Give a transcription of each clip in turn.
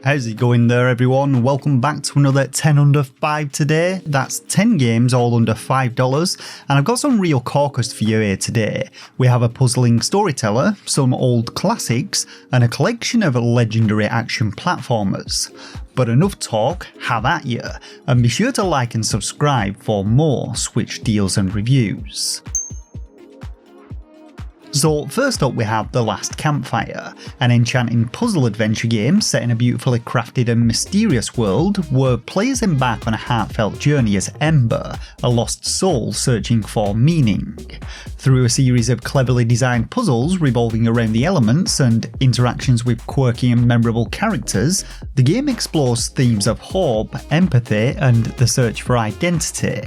How's it going there everyone? Welcome back to another 10 under 5 today. That's 10 games all under $5 and I've got some real corkers for you here today. We have a puzzling storyteller, some old classics and a collection of legendary action platformers. But enough talk, have at you, and be sure to like and subscribe for more Switch deals and reviews. So first up we have The Last Campfire, an enchanting puzzle adventure game set in a beautifully crafted and mysterious world where players embark on a heartfelt journey as Ember, a lost soul searching for meaning. Through a series of cleverly designed puzzles revolving around the elements and interactions with quirky and memorable characters, the game explores themes of hope, empathy and the search for identity.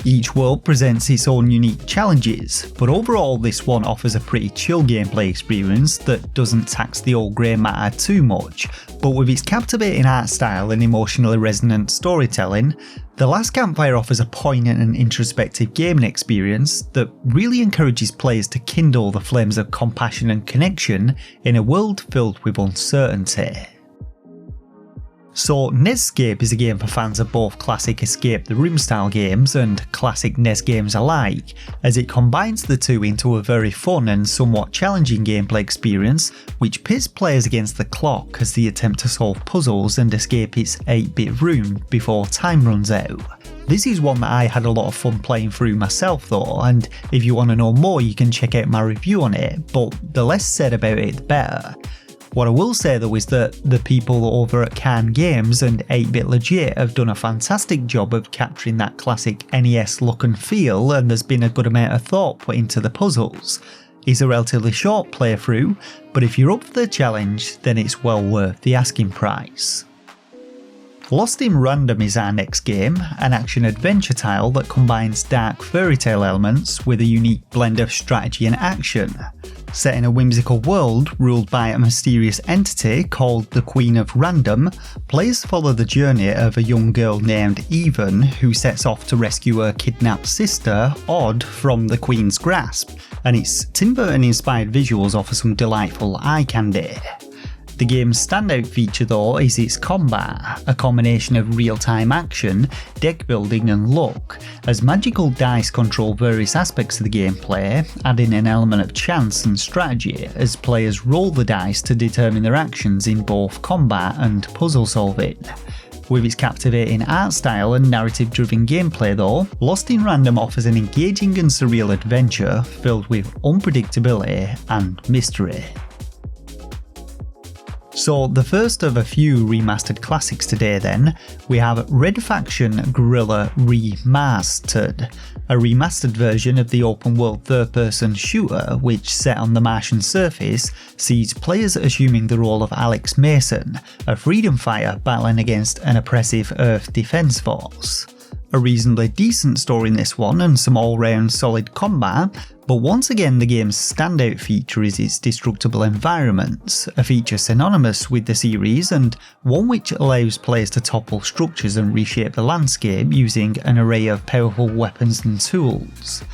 Each world presents its own unique challenges, but overall this one offers a pretty chill gameplay experience that doesn't tax the old grey matter too much, but with its captivating art style and emotionally resonant storytelling, The Last Campfire offers a poignant and introspective gaming experience that really encourages players to kindle the flames of compassion and connection in a world filled with uncertainty. So Nescape is a game for fans of both classic escape the room style games and classic NES games alike, as it combines the two into a very fun and somewhat challenging gameplay experience which pits players against the clock as they attempt to solve puzzles and escape its 8-bit room before time runs out. This is one that I had a lot of fun playing through myself though, and if you want to know more you can check out my review on it, but the less said about it the better. What I will say though is that the people over at Can Games and 8-Bit Legit have done a fantastic job of capturing that classic NES look and feel, and there's been a good amount of thought put into the puzzles. It's a relatively short playthrough, but if you're up for the challenge then it's well worth the asking price. Lost in Random is our next game, an action-adventure tile that combines dark fairy tale elements with a unique blend of strategy and action. Set in a whimsical world ruled by a mysterious entity called the Queen of Random, players follow the journey of a young girl named Even who sets off to rescue her kidnapped sister, Odd, from the Queen's grasp, and its Tim Burton inspired visuals offer some delightful eye candy. The game's standout feature though is its combat, a combination of real-time action, deck building and luck, as magical dice control various aspects of the gameplay, adding an element of chance and strategy as players roll the dice to determine their actions in both combat and puzzle solving. With its captivating art style and narrative-driven gameplay though, Lost in Random offers an engaging and surreal adventure filled with unpredictability and mystery. So the first of a few remastered classics today then, we have Red Faction Guerrilla Re-Mars-tered, a remastered version of the open world third person shooter which, set on the Martian surface, sees players assuming the role of Alex Mason, a freedom fighter battling against an oppressive Earth defense force. A reasonably decent story in this one and some all-round solid combat, but once again the game's standout feature is its destructible environments, a feature synonymous with the series and one which allows players to topple structures and reshape the landscape using an array of powerful weapons and tools.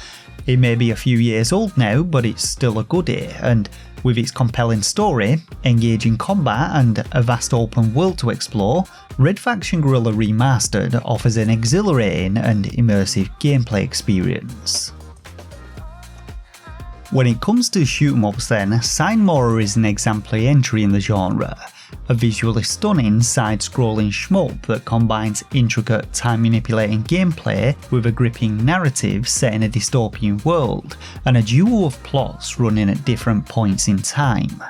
It may be a few years old now, but it's still a goodie, and with its compelling story, engaging combat and a vast open world to explore, Red Faction Guerrilla Re-Mars-tered offers an exhilarating and immersive gameplay experience. When it comes to shoot 'em ups then, Sine Mora is an exemplary entry in the genre. A visually stunning side-scrolling shmup that combines intricate time-manipulating gameplay with a gripping narrative set in a dystopian world, and a duo of plots running at different points in time.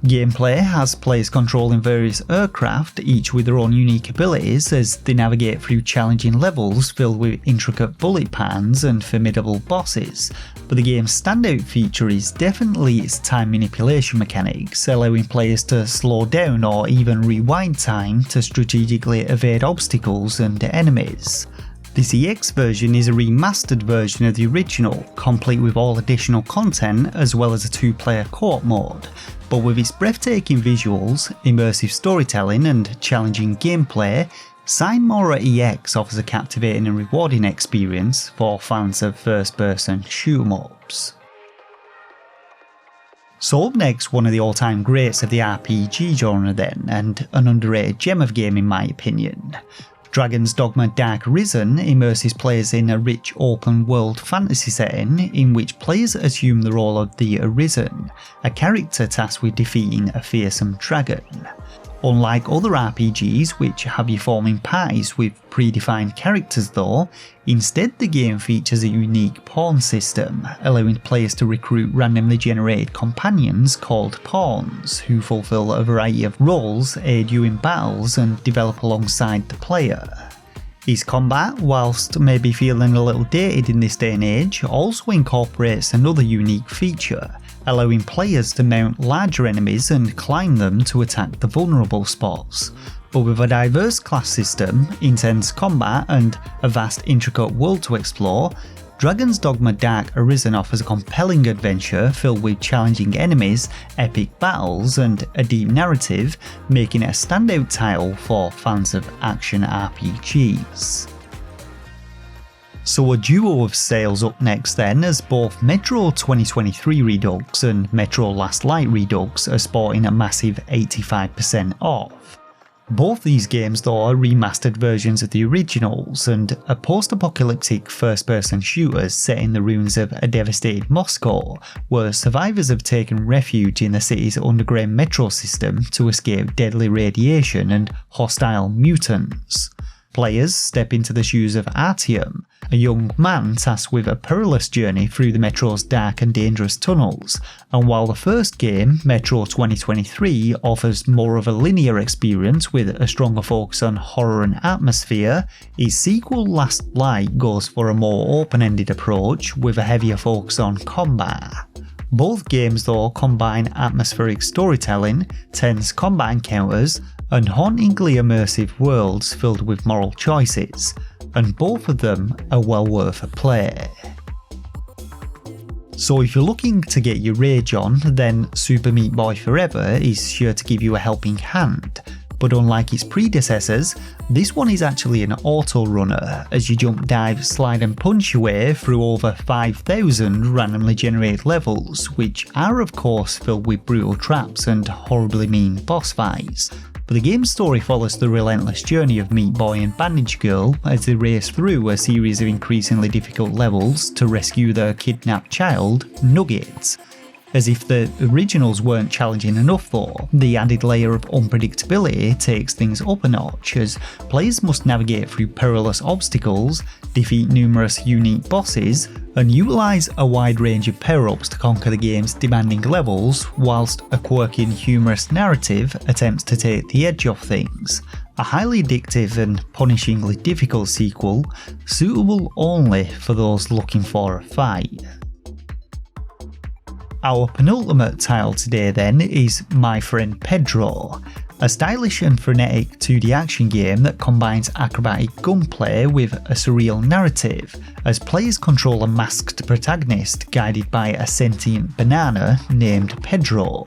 Gameplay has players controlling various aircraft, each with their own unique abilities as they navigate through challenging levels filled with intricate bullet patterns and formidable bosses, but the game's standout feature is definitely its time manipulation mechanics, allowing players to slow down or even rewind time to strategically evade obstacles and enemies. This EX version is a remastered version of the original, complete with all additional content as well as a 2-player co-op mode, but with its breathtaking visuals, immersive storytelling and challenging gameplay, Sine Mora EX offers a captivating and rewarding experience for fans of first-person shoot 'em ups. So up next, one of the all-time greats of the RPG genre then, and an underrated gem of game in my opinion. Dragon's Dogma Dark Arisen immerses players in a rich open-world fantasy setting in which players assume the role of the Arisen, a character tasked with defeating a fearsome dragon. Unlike other RPGs which have you forming parties with predefined characters though, instead the game features a unique pawn system, allowing players to recruit randomly generated companions called pawns, who fulfill a variety of roles, aid you in battles and develop alongside the player. His combat, whilst maybe feeling a little dated in this day and age, also incorporates another unique feature, allowing players to mount larger enemies and climb them to attack the vulnerable spots. But with a diverse class system, intense combat and a vast intricate world to explore, Dragon's Dogma Dark Arisen offers a compelling adventure filled with challenging enemies, epic battles and a deep narrative, making it a standout title for fans of action RPGs. So a duo of sales up next then, as both Metro 2023 Redux and Metro Last Light Redux are sporting a massive 85% off. Both these games though are remastered versions of the originals and are post-apocalyptic first-person shooters set in the ruins of a devastated Moscow, where survivors have taken refuge in the city's underground metro system to escape deadly radiation and hostile mutants. Players step into the shoes of Artyom, a young man tasked with a perilous journey through the Metro's dark and dangerous tunnels, and while the first game, Metro 2023, offers more of a linear experience with a stronger focus on horror and atmosphere, his sequel Last Light goes for a more open-ended approach with a heavier focus on combat. Both games though combine atmospheric storytelling, tense combat encounters, and hauntingly immersive worlds filled with moral choices, and both of them are well worth a play. So if you're looking to get your rage on, then Super Meat Boy Forever is sure to give you a helping hand, but unlike its predecessors, this one is actually an auto runner as you jump, dive, slide and punch your way through over 5,000 randomly generated levels, which are of course filled with brutal traps and horribly mean boss fights. But the game's story follows the relentless journey of Meat Boy and Bandage Girl as they race through a series of increasingly difficult levels to rescue their kidnapped child, Nugget. As if the originals weren't challenging enough though, the added layer of unpredictability takes things up a notch as players must navigate through perilous obstacles, defeat numerous unique bosses, and utilise a wide range of power-ups to conquer the game's demanding levels, whilst a quirky and humorous narrative attempts to take the edge off things. A highly addictive and punishingly difficult sequel, suitable only for those looking for a fight. Our penultimate title today then is My Friend Pedro, a stylish and frenetic 2D action game that combines acrobatic gunplay with a surreal narrative, as players control a masked protagonist guided by a sentient banana named Pedro.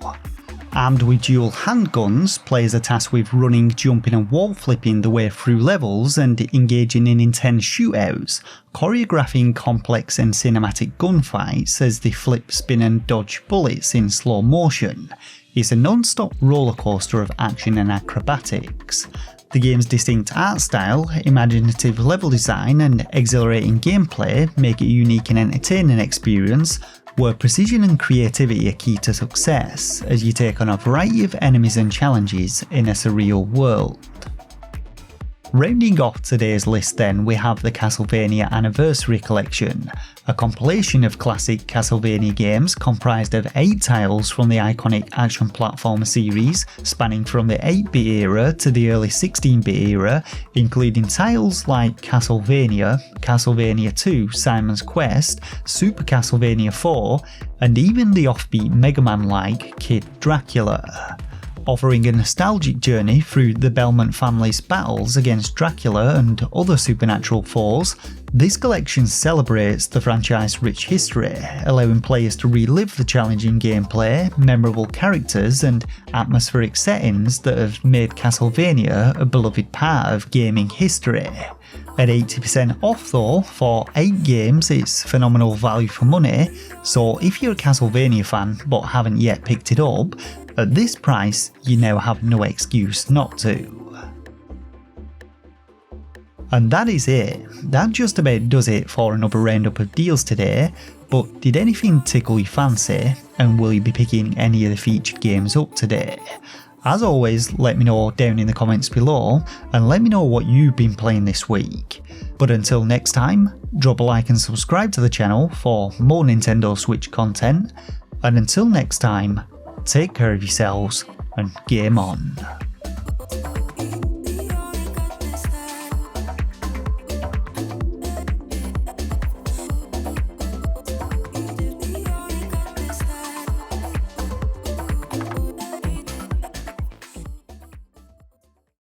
Armed with dual handguns, players are tasked with running, jumping and wall flipping the way through levels and engaging in intense shootouts, choreographing complex and cinematic gunfights as they flip, spin and dodge bullets in slow motion. It's a non-stop rollercoaster of action and acrobatics. The game's distinct art style, imaginative level design and exhilarating gameplay make it a unique and entertaining experience, where precision and creativity are key to success as you take on a variety of enemies and challenges in a surreal world. Rounding off today's list then, we have the Castlevania Anniversary Collection, a compilation of classic Castlevania games comprised of 8 titles from the iconic action platformer series spanning from the 8-bit era to the early 16-bit era, including titles like Castlevania, Castlevania 2, Simon's Quest, Super Castlevania 4, and even the offbeat Mega Man-like Kid Dracula. Offering a nostalgic journey through the Belmont family's battles against Dracula and other supernatural foes, this collection celebrates the franchise's rich history, allowing players to relive the challenging gameplay, memorable characters, and atmospheric settings that have made Castlevania a beloved part of gaming history. At 80% off though, for 8 games it's phenomenal value for money, so if you're a Castlevania fan but haven't yet picked it up, at this price you now have no excuse not to. And that is it. That just about does it for another roundup of deals today, but did anything tickle your fancy, and will you be picking any of the featured games up today? As always, let me know down in the comments below, and let me know what you've been playing this week. But until next time, drop a like and subscribe to the channel for more Nintendo Switch content, and until next time, take care of yourselves and game on.